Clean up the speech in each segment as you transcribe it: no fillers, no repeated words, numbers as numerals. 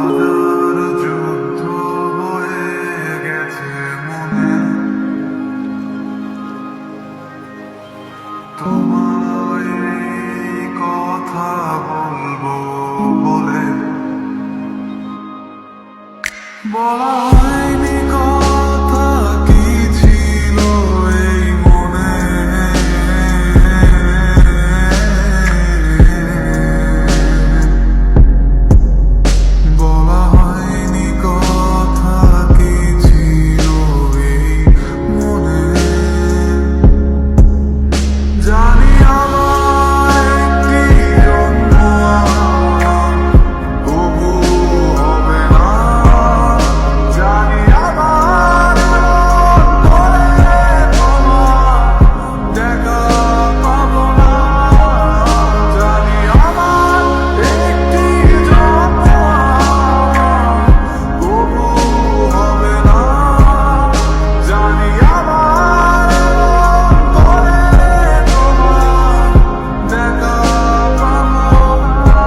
হাজার যুদ্ধ হয়ে গেছে মনে, তোমায় এই কথা বলবো বলে বলা হয়নি কথা কি ছিল এই মনে। বলা হয়নি কথা কি ছিল এই মনে। জানি আমার একটি জন্ম তবু হবে না। জানি আমার করে তোমার দেখা পাবো না। জানি আমার একটি জন্ম তবু হবে না। জানি আমার করে তোমার দেখা পাবো না।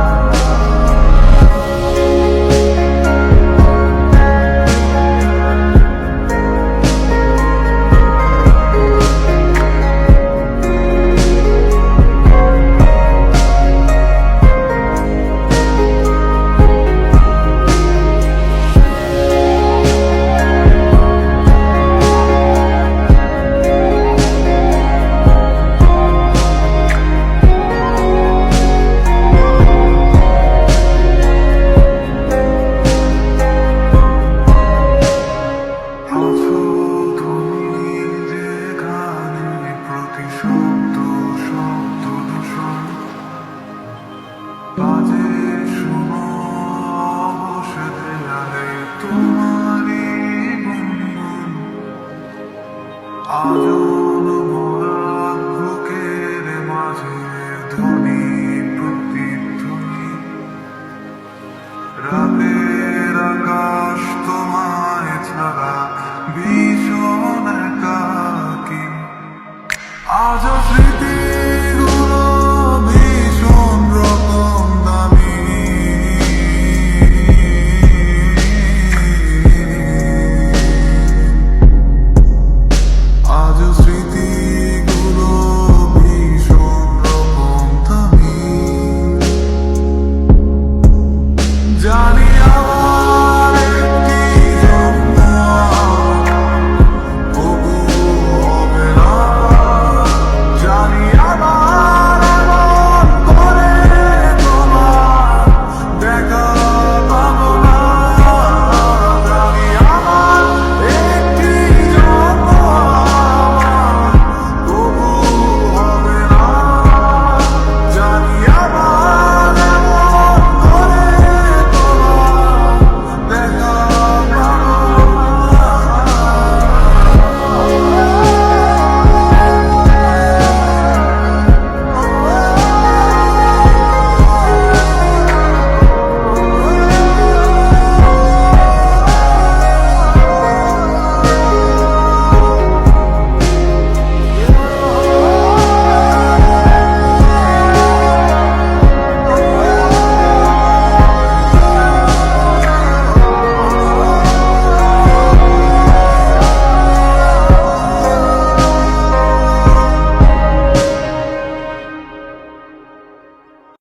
আছো তুমি যেখানে প্রতি শব্দ শব্দ দূষণ বাজে শুনো বসে দেয়ালে তোমারই গুনগুন। আজন মোরা বুকের মাঝে ধ্বনি প্রতিধ্বনি। রাতের আকাশ তোমায় ছাড়া